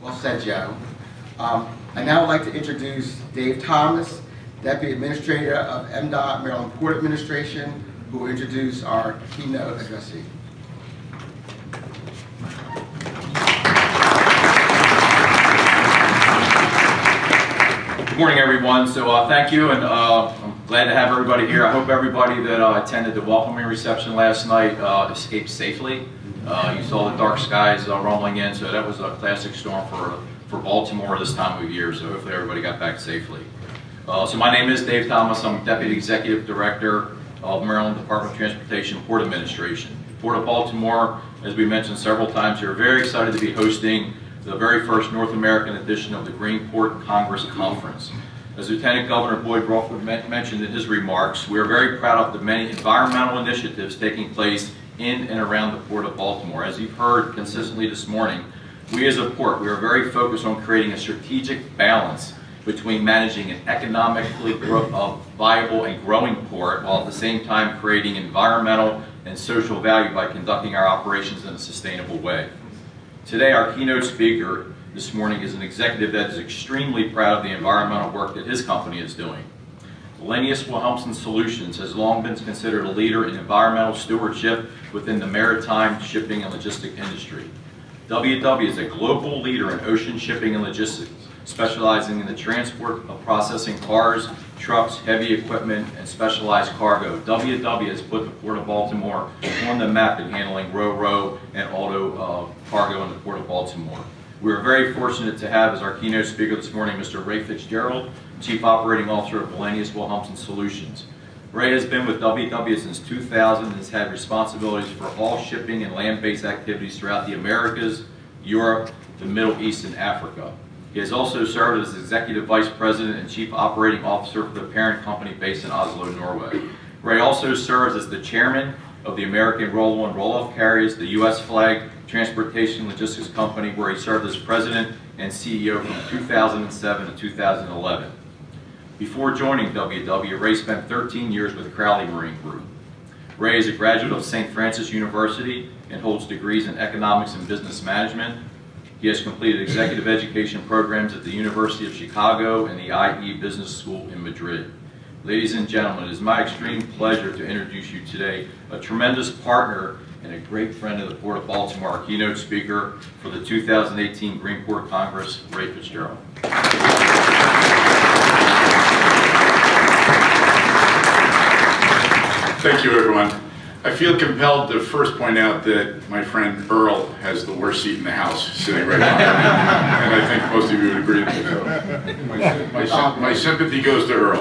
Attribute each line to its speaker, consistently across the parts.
Speaker 1: Well said, Joe. I now would like to introduce Dave Thomas, Deputy Administrator of MDOT Maryland Port Administration, who will introduce our keynote addressee.
Speaker 2: Good morning, everyone. So thank you, and I'm glad to have everybody here. I hope everybody that attended the welcoming reception last night escaped safely. You saw the dark skies rumbling in, so that was a classic storm for Baltimore this time of year, so hopefully everybody got back safely. So my name is Dave Thomas. I'm Deputy Executive Director of Maryland Department of Transportation Port Administration. Port of Baltimore, as we mentioned several times here, very excited to be hosting the very first North American edition of the Greenport Congress Conference. As Lieutenant Governor Boyd Brawford mentioned in his remarks, we are very proud of the many environmental initiatives taking place in and around the Port of Baltimore. As you've heard consistently this morning, we as a port, we are very focused on creating a strategic balance between managing an economically viable and growing port, while at the same time creating environmental and social value by conducting our operations in a sustainable way. Today, our keynote speaker this morning is an executive that is extremely proud of the environmental work that his company is doing. Wallenius Wilhelmsen Solutions has long been considered a leader in environmental stewardship within the maritime shipping and logistics industry. WW is a global leader in ocean shipping and logistics, specializing in the transport of processing cars, trucks, heavy equipment, and specialized cargo. WW has put the Port of Baltimore on the map in handling ro-ro and auto cargo in the Port of Baltimore. We are very fortunate to have as our keynote speaker this morning Mr. Ray Fitzgerald, Chief Operating Officer of Wallenius Wilhelmsen Solutions. Ray has been with WW since 2000 and has had responsibilities for all shipping and land-based activities throughout the Americas, Europe, the Middle East, and Africa. He has also served as Executive Vice President and Chief Operating Officer for the parent company based in Oslo, Norway. Ray also serves as the Chairman of the American Roll-On Roll-Off Carriers, the U.S. flag transportation logistics company, where he served as President and CEO from 2007 to 2011. Before joining WW, Ray spent 13 years with the Crowley Marine Group. Ray is a graduate of St. Francis University and holds degrees in economics and business management. He has completed executive education programs at the University of Chicago and the IE Business School in Madrid. Ladies and gentlemen, it is my extreme pleasure to introduce you today a tremendous partner and a great friend of the Port of Baltimore, our keynote speaker for the 2018 Greenport Congress, Ray Fitzgerald.
Speaker 3: Thank you, everyone. I feel compelled to first point out that my friend Earl has the worst seat in the house, sitting right behind me, and I think most of you would agree with me. My sympathy goes to Earl.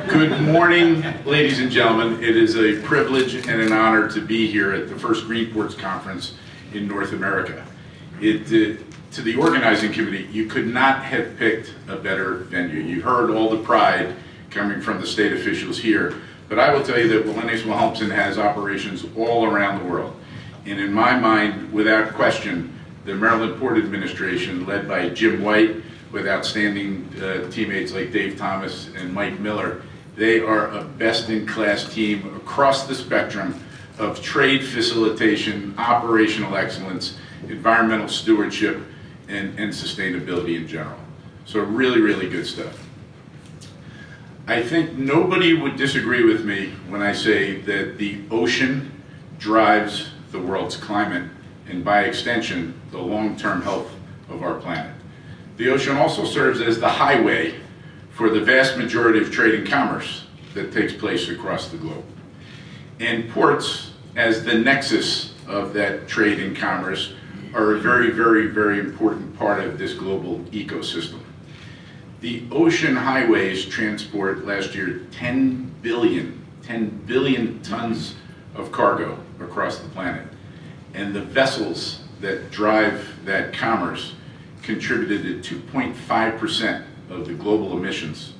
Speaker 3: Good morning, ladies and gentlemen. It is a privilege and an honor to be here at the first Greenports Conference in North America. To the organizing committee, you could not have picked a better venue. You heard all the pride coming from the state officials here. But I will tell you that Wallenius Wilhelmsen has operations all around the world. And in my mind, without question, the Maryland Port Administration, led by Jim White, with outstanding teammates like Dave Thomas and Mike Miller, they are a best-in-class team across the spectrum of trade facilitation, operational excellence, environmental stewardship, and sustainability in general. So really, really good stuff. I think nobody would disagree with me when I say that the ocean drives the world's climate and, by extension, the long-term health of our planet. The ocean also serves as the highway for the vast majority of trade and commerce that takes place across the globe. And ports, as the nexus of that trade and commerce, are a very, very, very important part of this global ecosystem. The ocean highways transport last year 10 billion tons of cargo across the planet. And the vessels that drive that commerce contributed to 2.5% of the global emissions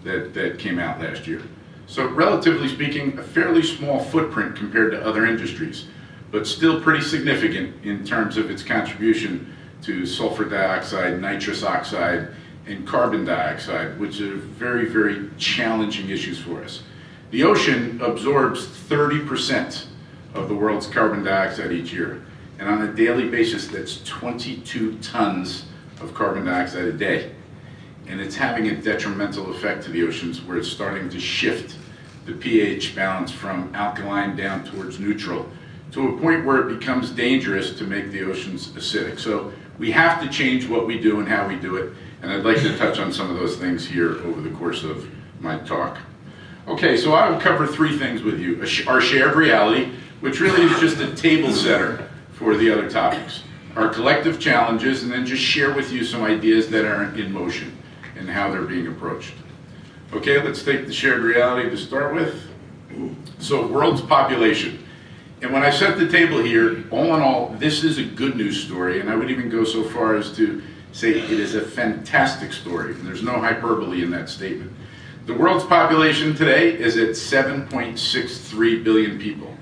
Speaker 3: that came out last year. So relatively speaking, a fairly small footprint compared to other industries, but still pretty significant in terms of its contribution to sulfur dioxide, nitrous oxide, and carbon dioxide, which are very, very challenging issues for us. The ocean absorbs 30% of the world's carbon dioxide each year. And on a daily basis, that's 22 tons of carbon dioxide a day. And it's having a detrimental effect to the oceans, where it's starting to shift the pH balance from alkaline down towards neutral, to a point where it becomes dangerous to make the oceans acidic. So we have to change what we do and how we do it, and I'd like to touch on some of those things here over the course of my talk. Okay, so I will cover three things with you. Our shared reality, which really is just a table setter for the other topics. Our collective challenges, and then just share with you some ideas that are in motion and how they're being approached. Okay, let's take the shared reality to start with. So, world's population. And when I set the table here, all in all, this is a good news story, and I would even go so far as to say it is a fantastic story. There's no hyperbole in that statement. The world's population today is at 7.63 billion people.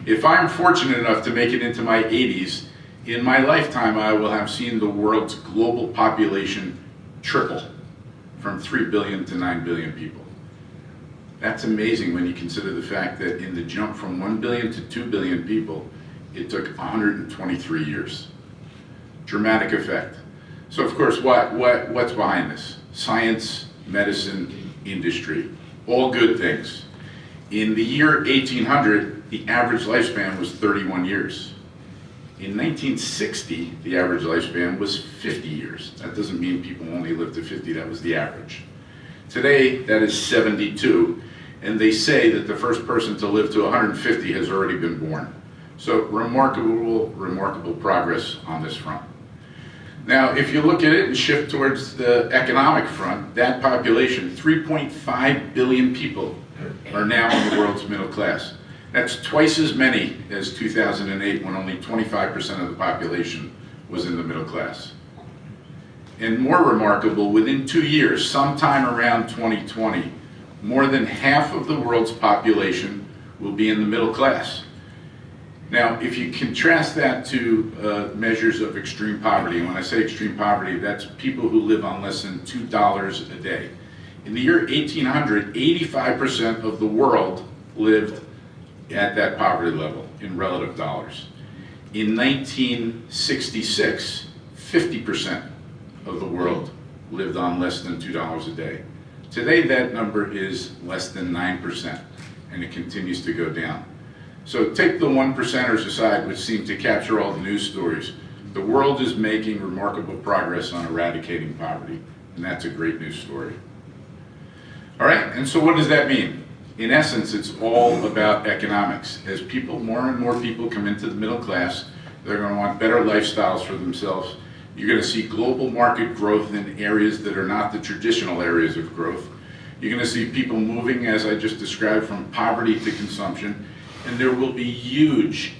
Speaker 3: If I'm fortunate enough to make it into my 80s, in my lifetime I will have seen the world's global population triple, from 3 billion to 9 billion people. That's amazing when you consider the fact that in the jump from 1 billion to 2 billion people, it took 123 years. Dramatic effect. So of course, what's behind this? Science, medicine, industry, all good things. In the year 1800, the average lifespan was 31 years. In 1960, the average lifespan was 50 years. That doesn't mean people only lived to 50, that was the average. Today, that is 72, and they say that the first person to live to 150 has already been born. So remarkable progress on this front. Now, if you look at it and shift towards the economic front, that population, 3.5 billion people, are now in the world's middle class. That's twice as many as 2008, when only 25% of the population was in the middle class. And more remarkable, within 2 years, sometime around 2020, more than half of the world's population will be in the middle class. Now, if you contrast that to measures of extreme poverty, and when I say extreme poverty, that's people who live on less than $2 a day. In the year 1800, 85% of the world lived at that poverty level in relative dollars. In 1966, 50% of the world lived on less than $2 a day. Today, that number is less than 9%, and it continues to go down. So take the 1%ers aside, which seem to capture all the news stories. The world is making remarkable progress on eradicating poverty, and that's a great news story. All right, and so what does that mean? In essence, it's all about economics. As more and more people come into the middle class, they're going to want better lifestyles for themselves. You're going to see global market growth in areas that are not the traditional areas of growth. You're going to see people moving, as I just described, from poverty to consumption. And there will be huge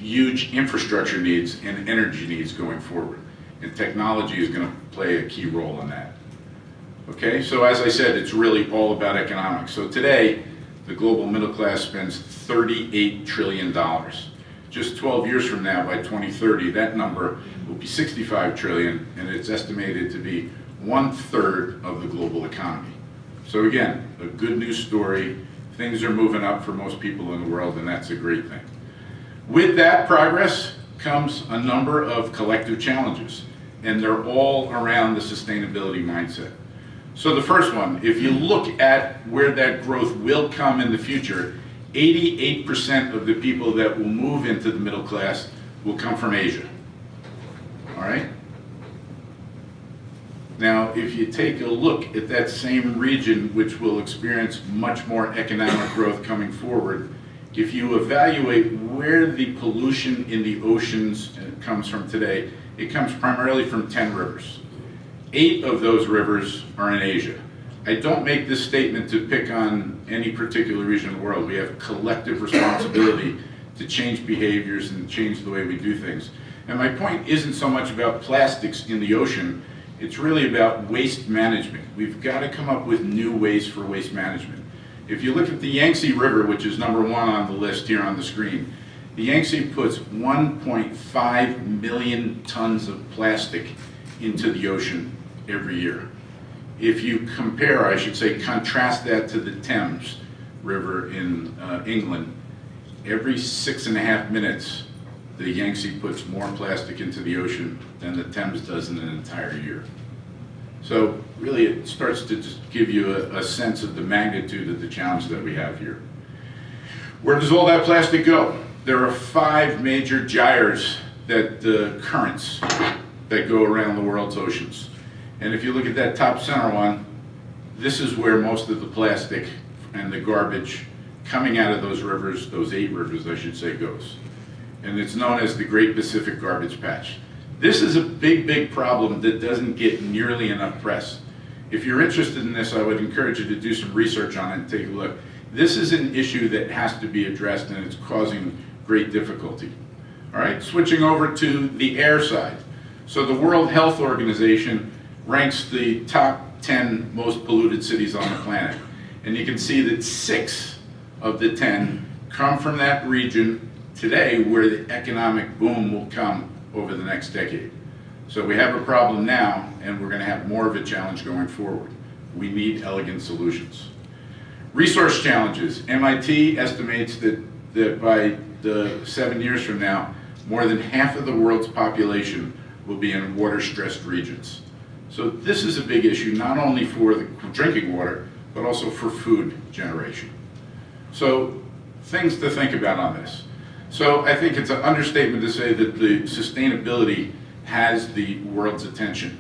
Speaker 3: infrastructure needs and energy needs going forward. And technology is going to play a key role in that. Okay, so as I said, it's really all about economics. So today, the global middle class spends $38 trillion. Just 12 years from now, by 2030, that number will be $65 trillion, and it's estimated to be 1/3 of the global economy. So again, a good news story. Things are moving up for most people in the world, and that's a great thing. With that progress comes a number of collective challenges, and they're all around the sustainability mindset. So the first one, if you look at where that growth will come in the future, 88% of the people that will move into the middle class will come from Asia. All right? Now, if you take a look at that same region, which will experience much more economic growth coming forward, if you evaluate where the pollution in the oceans comes from today, it comes primarily from 10 rivers. 8 of those rivers are in Asia. I don't make this statement to pick on any particular region of the world. We have collective responsibility to change behaviors and change the way we do things. And my point isn't so much about plastics in the ocean, it's really about waste management. We've got to come up with new ways for waste management. If you look at the Yangtze River, which is number 1 on the list here on the screen, the Yangtze puts 1.5 million tons of plastic into the ocean every year. If you compare, I should say, contrast that to the Thames River in England, every 6.5 minutes the Yangtze puts more plastic into the ocean than the Thames does in an entire year. So really it starts to just give you a sense of the magnitude of the challenge that we have here. Where does all that plastic go? There are 5 major gyres currents that go around the world's oceans. And if you look at that top center one, this is where most of the plastic and the garbage coming out of those rivers, those 8 rivers I should say, goes. And it's known as the Great Pacific Garbage Patch. This is a big, big problem that doesn't get nearly enough press. If you're interested in this, I would encourage you to do some research on it and take a look. This is an issue that has to be addressed, and it's causing great difficulty. All right, switching over to the air side. So the World Health Organization ranks the top 10 most polluted cities on the planet. And you can see that 6 of the 10 come from that region today where the economic boom will come over the next decade. So we have a problem now, and we're going to have more of a challenge going forward. We need elegant solutions. Resource challenges. MIT estimates that by 7 years from now, more than half of the world's population will be in water-stressed regions. So this is a big issue, not only for the drinking water, but also for food generation. So things to think about on this. So I think it's an understatement to say that the sustainability has the world's attention.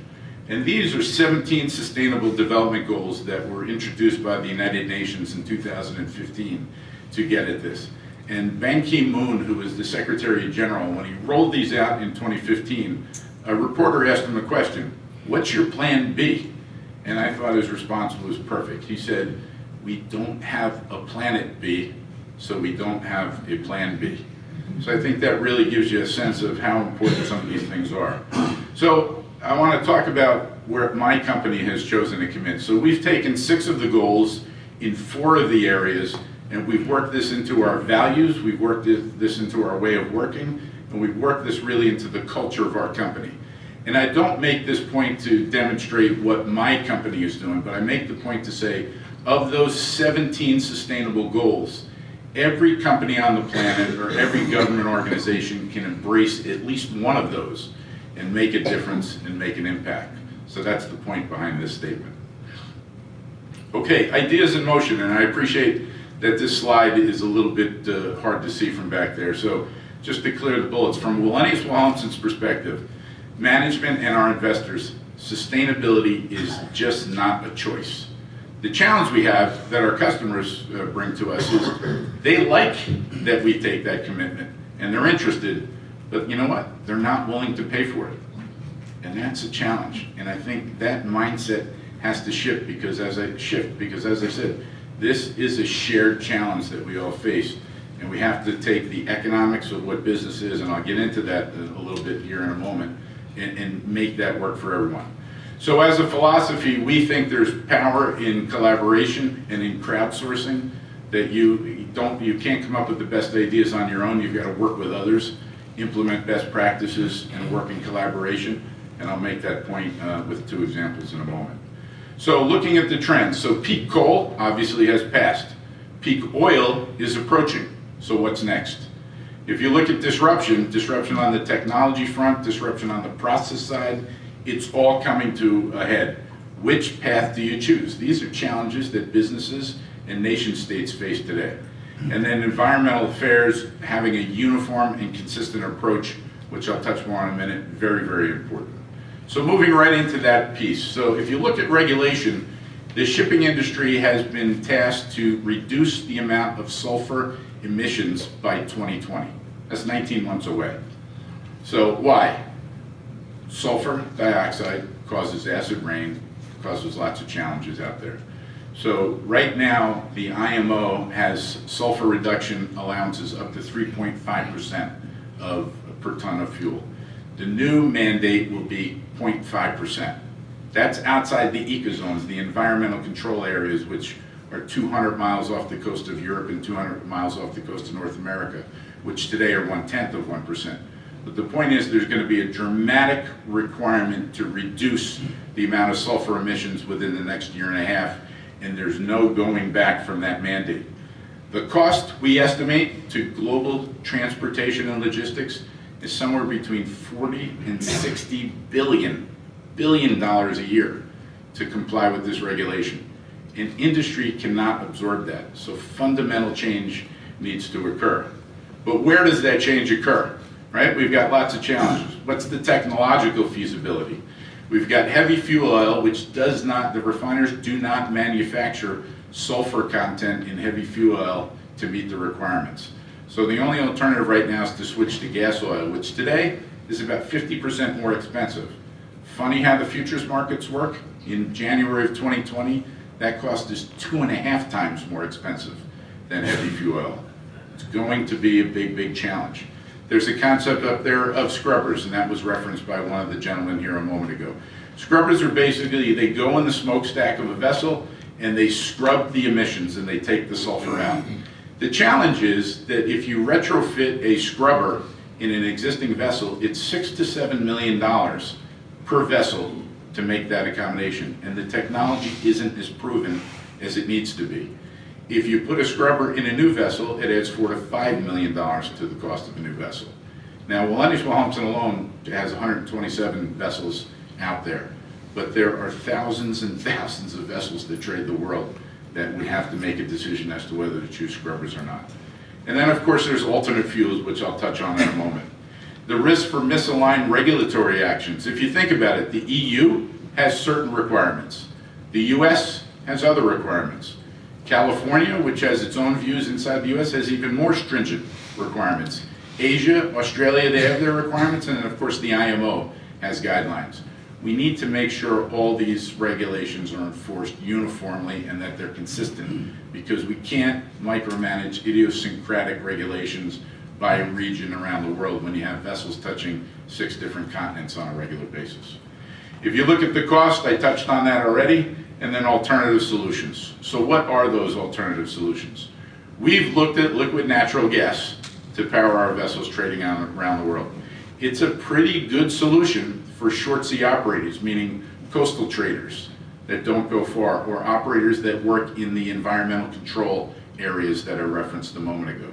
Speaker 3: And these are 17 Sustainable Development Goals that were introduced by the United Nations in 2015 to get at this. And Ban Ki-moon, who was the Secretary General, when he rolled these out in 2015, a reporter asked him a question, "What's your plan B?" And I thought his response was perfect. He said, "We don't have a planet B, so we don't have a plan B." So I think that really gives you a sense of how important some of these things are. So I want to talk about where my company has chosen to commit. So we've taken 6 of the goals in 4 of the areas, and we've worked this into our values, we've worked this into our way of working, and we've worked this really into the culture of our company. And I don't make this point to demonstrate what my company is doing, but I make the point to say, of those 17 sustainable goals, every company on the planet or every government organization can embrace at least one of those and make a difference and make an impact. So that's the point behind this statement. Okay, ideas in motion, and I appreciate that this slide is a little bit hard to see from back there. So just to clear the bullets, from Wallenius Wilhelmsen's perspective, management and our investors, sustainability is just not a choice. The challenge we have that our customers bring to us is they like that we take that commitment and they're interested, but you know what? They're not willing to pay for it. And that's a challenge. And I think that mindset has to shift because as I said, this is a shared challenge that we all face. And we have to take the economics of what business is, and I'll get into that a little bit here in a moment, and make that work for everyone. So as a philosophy, we think there's power in collaboration and in crowdsourcing, that you can't come up with the best ideas on your own. You've got to work with others, implement best practices, and work in collaboration. And I'll make that point with 2 examples in a moment. So looking at the trends, so peak coal obviously has passed. Peak oil is approaching. So what's next? If you look at disruption on the technology front, disruption on the process side, it's all coming to a head. Which path do you choose? These are challenges that businesses and nation states face today. And then environmental affairs, having a uniform and consistent approach, which I'll touch more on in a minute, very, very important. So moving right into that piece. So if you look at regulation, the shipping industry has been tasked to reduce the amount of sulfur emissions by 2020. That's 19 months away. So why? Sulfur dioxide causes acid rain, causes lots of challenges out there. So right now, the IMO has sulfur reduction allowances up to 3.5% per ton of fuel. The new mandate will be 0.5%. That's outside the ecozones, the environmental control areas, which are 200 miles off the coast of Europe and 200 miles off the coast of North America, which today are 1/10 of 1%. But the point is there's going to be a dramatic requirement to reduce the amount of sulfur emissions within the next year and a half, and there's no going back from that mandate. The cost we estimate to global transportation and logistics is somewhere between 40 and 60 billion dollars a year to comply with this regulation. And industry cannot absorb that. So fundamental change needs to occur. But where does that change occur? Right? We've got lots of challenges. What's the technological feasibility? We've got heavy fuel oil, which does not, the refiners do not manufacture sulfur content in heavy fuel oil to meet the requirements. So the only alternative right now is to switch to gas oil, which today is about 50% more expensive. Funny how the futures markets work. In January of 2020, that cost is 2.5 times more expensive than heavy fuel oil. It's going to be a big, big challenge. There's a concept up there of scrubbers, and that was referenced by one of the gentlemen here a moment ago. Scrubbers are basically, they go in the smokestack of a vessel and they scrub the emissions and they take the sulfur out. The challenge is that if you retrofit a scrubber in an existing vessel, it's $6 to $7 million per vessel to make that accommodation, and the technology isn't as proven as it needs to be. If you put a scrubber in a new vessel, it adds $4 to $5 million to the cost of a new vessel. Now, Wallenius Wilhelmsen alone has 127 vessels out there, but there are thousands and thousands of vessels that trade the world that would have to make a decision as to whether to choose scrubbers or not. And then, of course, there's alternate fuels, which I'll touch on in a moment. The risk for misaligned regulatory actions. If you think about it, the EU has certain requirements. The US has other requirements. California, which has its own views inside the US, has even more stringent requirements. Asia, Australia, they have their requirements, and then of course the IMO has guidelines. We need to make sure all these regulations are enforced uniformly and that they're consistent, because we can't micromanage idiosyncratic regulations by region around the world when you have vessels touching 6 different continents on a regular basis. If you look at the cost, I touched on that already, and then alternative solutions. So what are those alternative solutions? We've looked at liquid natural gas to power our vessels trading around the world. It's a pretty good solution for short sea operators, meaning coastal traders that don't go far, or operators that work in the environmental control areas that I referenced a moment ago.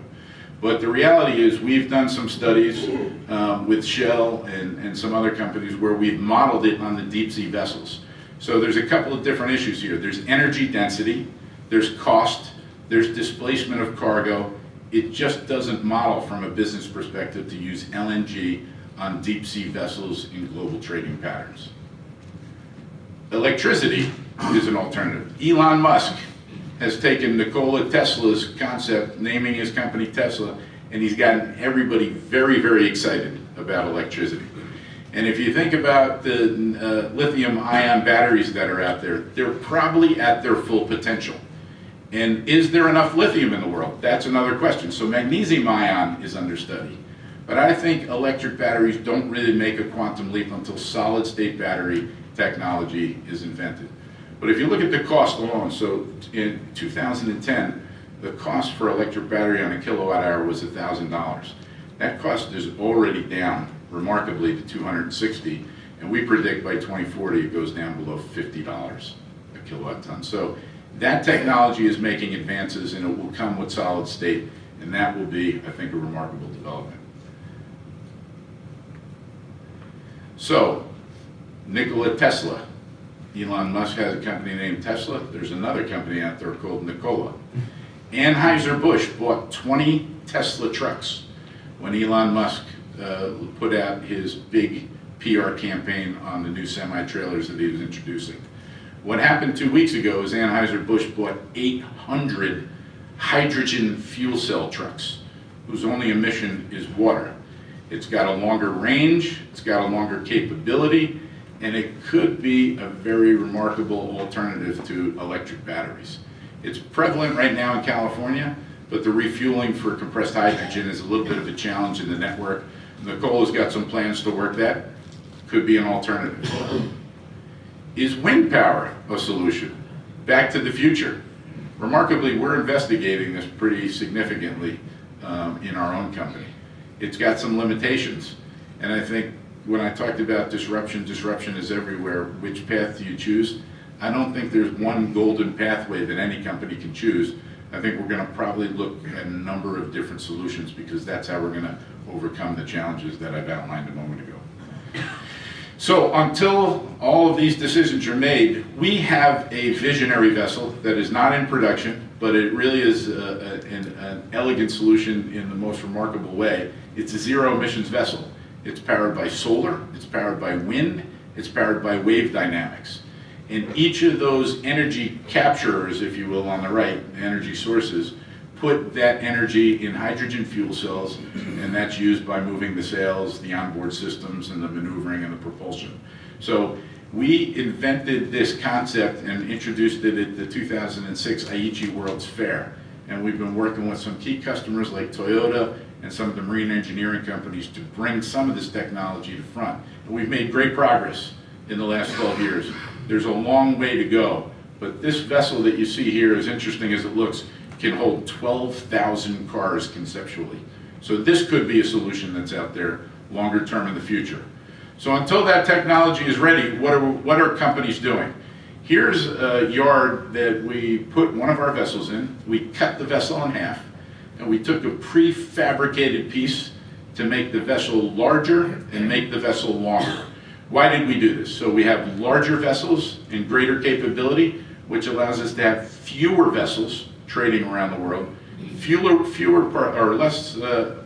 Speaker 3: But the reality is we've done some studies with Shell and some other companies where we've modeled it on the deep sea vessels. So there's a couple of different issues here. There's energy density, there's cost, there's displacement of cargo. It just doesn't model from a business perspective to use LNG on deep sea vessels in global trading patterns. Electricity is an alternative. Elon Musk has taken Nikola Tesla's concept, naming his company Tesla, and he's gotten everybody very, very excited about electricity. And if you think about the lithium-ion batteries that are out there, they're probably at their full potential. And is there enough lithium in the world? That's another question. So magnesium ion is under study. But I think electric batteries don't really make a quantum leap until solid-state battery technology is invented. But if you look at the cost alone, so in 2010, the cost for electric battery on a kilowatt hour was $1,000. That cost is already down remarkably to $260, and we predict by 2040 it goes down below $50 a kilowatt ton. So that technology is making advances, and it will come with solid state, and that will be, I think, a remarkable development. So, Nikola Tesla. Elon Musk has a company named Tesla. There's another company out there called Nikola. Anheuser-Busch bought 20 Tesla trucks when Elon Musk put out his big PR campaign on the new semi-trailers that he was introducing. What happened 2 weeks ago is Anheuser-Busch bought 800 hydrogen fuel cell trucks whose only emission is water. It's got a longer range, it's got a longer capability, and it could be a very remarkable alternative to electric batteries. It's prevalent right now in California, but the refueling for compressed hydrogen is a little bit of a challenge in the network. Nikola's got some plans to work that. Could be an alternative. Is wind power a solution? Back to the future. Remarkably, we're investigating this pretty significantly in our own company. It's got some limitations, and I think when I talked about disruption is everywhere. Which path do you choose? I don't think there's one golden pathway that any company can choose, I think we're going to probably look at a number of different solutions, because that's how we're going to overcome the challenges that I've outlined a moment ago. So until all of these decisions are made, we have a visionary vessel that is not in production, but it really is an elegant solution in the most remarkable way. It's a zero emissions vessel. It's powered by solar, it's powered by wind, it's powered by wave dynamics. And each of those energy capturers, if you will, on the right, energy sources, put that energy in hydrogen fuel cells, and that's used by moving the sails, the onboard systems, and the maneuvering and the propulsion. So we invented this concept and introduced it at the 2006 Aichi World's Fair. And we've been working with some key customers like Toyota and some of the marine engineering companies to bring some of this technology to front. And we've made great progress in the last 12 years. There's a long way to go, but this vessel that you see here, as interesting as it looks, can hold 12,000 cars conceptually. So this could be a solution that's out there longer term in the future. So until that technology is ready, what are companies doing? Here's a yard that we put one of our vessels in. We cut the vessel in half, and we took a prefabricated piece to make the vessel larger and make the vessel longer. Why did we do this? So we have larger vessels and greater capability, which allows us to have fewer vessels trading around the world, less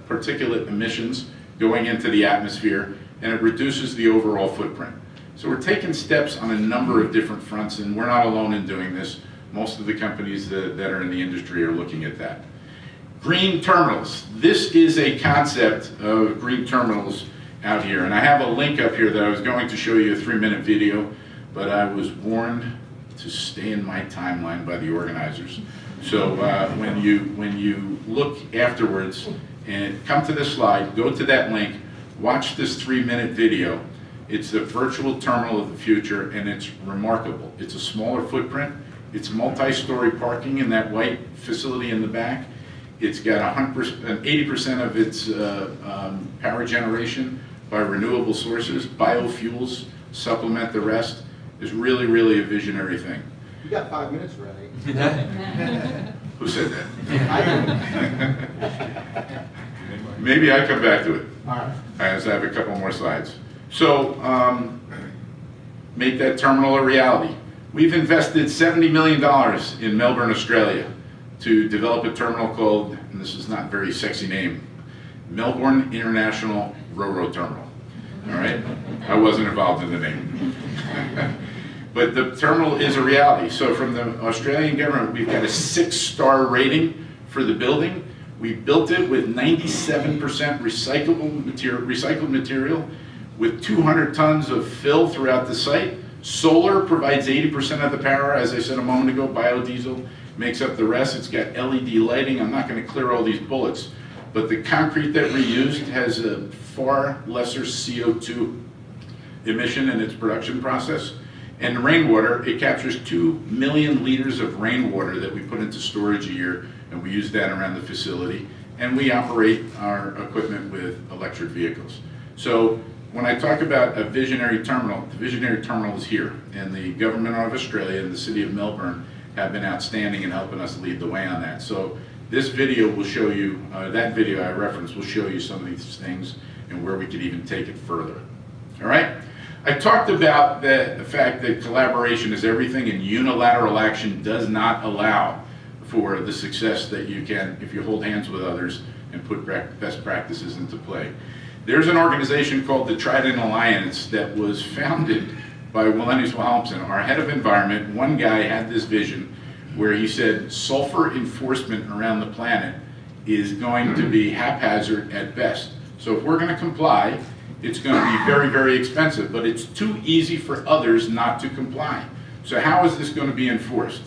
Speaker 3: particulate emissions going into the atmosphere, and it reduces the overall footprint. So we're taking steps on a number of different fronts, and we're not alone in doing this. Most of the companies that are in the industry are looking at that. Green terminals. This is a concept of green terminals out here, and I have a link up here that I was going to show you a 3-minute video, but I was warned to stay in my timeline by the organizers. So when you look afterwards and come to this slide, go to that link, watch this 3-minute video. It's the virtual terminal of the future, and it's remarkable. It's a smaller footprint. It's multi-story parking in that white facility in the back. It's got 80% of its power generation by renewable sources. Biofuels supplement the rest. It's really, really a visionary thing.
Speaker 1: You got 5 minutes ready.
Speaker 3: Who said that?
Speaker 1: I
Speaker 3: Maybe I come back to it.
Speaker 1: All right.
Speaker 3: As I have a couple more slides. So, make that terminal a reality. We've invested $70 million in Melbourne, Australia, to develop a terminal called, and this is not a very sexy name, Melbourne International Ro-Ro Terminal. All right? I wasn't involved in the name. But the terminal is a reality. So from the Australian government, we've got a 6-star rating for the building. We built it with 97% recycled material, with 200 tons of fill throughout the site. Solar provides 80% of the power. As I said a moment ago, biodiesel makes up the rest. It's got LED lighting. I'm not going to clear all these bullets, but the concrete that we used has a far lesser CO2 emission in its production process. And the rainwater, it captures 2 million liters of rainwater that we put into storage a year, and we use that around the facility. And we operate our equipment with electric vehicles. So when I talk about a visionary terminal, the visionary terminal is here. And the government of Australia and the city of Melbourne have been outstanding in helping us lead the way on that. So this video will show you, that video I referenced will show you some of these things and where we could even take it further. All right? I talked about the fact that collaboration is everything, and unilateral action does not allow for the success that you can if you hold hands with others and put best practices into play. There's an organization called the Trident Alliance that was founded by Wellenius Wilhelmsen, our head of environment. One guy had this vision where he said sulfur enforcement around the planet is going to be haphazard at best. So if we're going to comply, it's going to be very, very expensive, but it's too easy for others not to comply. So how is this going to be enforced?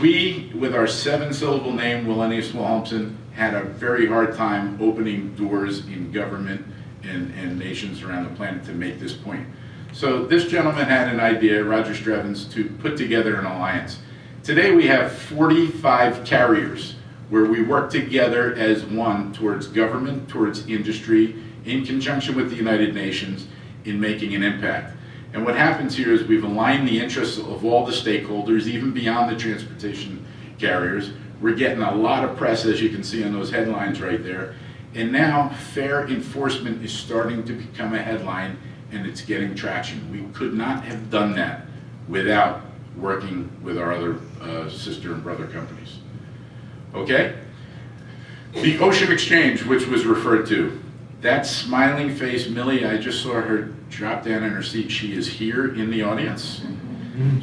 Speaker 3: We, with our 7-syllable name, Wellenius Wilhelmsen, had a very hard time opening doors in government and nations around the planet to make this point. So this gentleman had an idea, Roger Strevens, to put together an alliance. Today we have 45 carriers where we work together as one towards government, towards industry, in conjunction with the United Nations, in making an impact. And what happens here is we've aligned the interests of all the stakeholders, even beyond the transportation carriers. We're getting a lot of press, as you can see on those headlines right there. And now fair enforcement is starting to become a headline, and it's getting traction. We could not have done that without working with our other sister and brother companies. Okay? The Ocean Exchange, which was referred to, that smiling face, Millie, I just saw her drop down in her seat. She is here in the audience.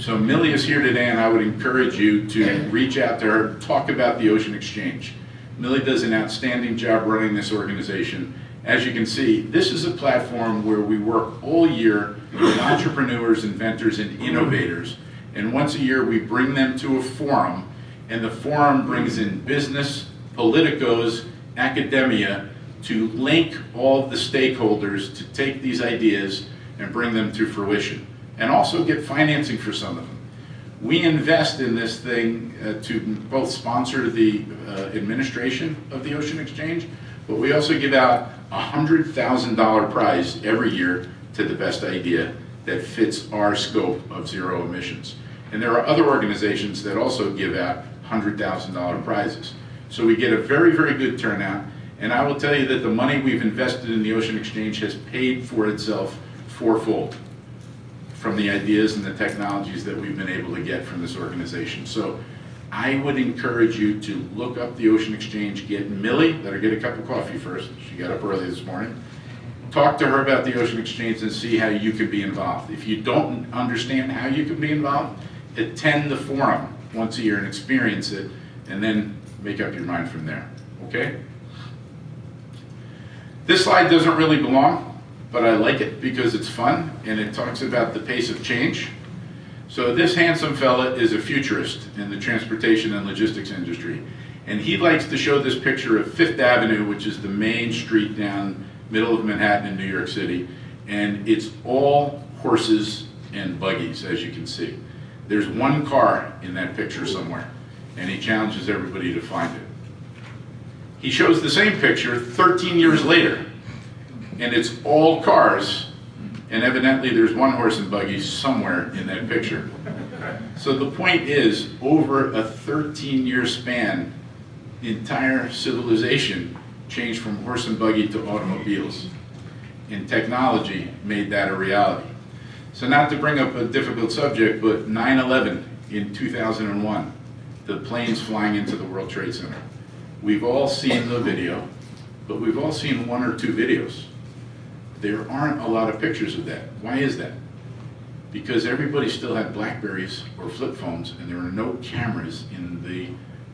Speaker 3: So Millie is here today, and I would encourage you to reach out to her, talk about the Ocean Exchange. Millie does an outstanding job running this organization. As you can see, this is a platform where we work all year with entrepreneurs, inventors, and innovators. And once a year, we bring them to a forum, and the forum brings in business, politicos, academia, to link all of the stakeholders to take these ideas and bring them to fruition, and also get financing for some of them. We invest in this thing to both sponsor the administration of the Ocean Exchange, but we also give out a $100,000 prize every year to the best idea that fits our scope of zero emissions. And there are other organizations that also give out $100,000 prizes. So we get a very, very good turnout. And I will tell you that the money we've invested in the Ocean Exchange has paid for itself fourfold from the ideas and the technologies that we've been able to get from this organization. So I would encourage you to look up the Ocean Exchange, get Millie, let her get a cup of coffee first, she got up early this morning, talk to her about the Ocean Exchange and see how you can be involved. If you don't understand how you can be involved, attend the forum once a year and experience it, and then make up your mind from there, okay? This slide doesn't really belong, but I like it because it's fun and it talks about the pace of change. So this handsome fella is a futurist in the transportation and logistics industry. And he likes to show this picture of Fifth Avenue, which is the main street down middle of Manhattan in New York City. And it's all horses and buggies, as you can see. There's one car in that picture somewhere, and he challenges everybody to find it. He shows the same picture 13 years later, and it's all cars, and evidently there's one horse and buggy somewhere in that picture. So the point is, over a 13-year span, the entire civilization changed from horse and buggy to automobiles, and technology made that a reality. So not to bring up a difficult subject, but 9/11 in 2001, the planes flying into the World Trade Center. We've all seen the video, but we've all seen one or two videos. There aren't a lot of pictures of that. Why is that? Because everybody still had Blackberries or flip phones, and there were no cameras in the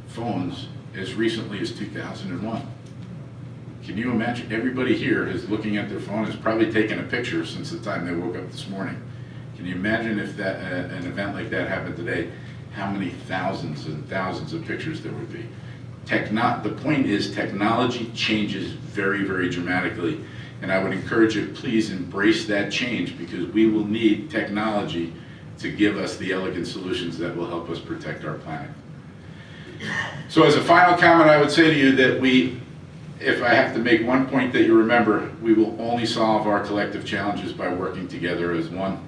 Speaker 3: phones as recently as 2001. Can you imagine? Everybody here is looking at their phone, has probably taken a picture since the time they woke up this morning. Can you imagine if that an event like that happened today, how many thousands and thousands of pictures there would be? The point is, technology changes very, very dramatically, and I would encourage you, please embrace that change, because we will need technology to give us the elegant solutions that will help us protect our planet. So as a final comment, I would say to you that if I have to make one point that you remember, we will only solve our collective challenges by working together as one.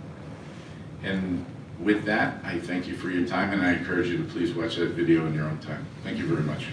Speaker 3: And with that, I thank you for your time, and I encourage you to please watch that video in your own time. Thank you very much.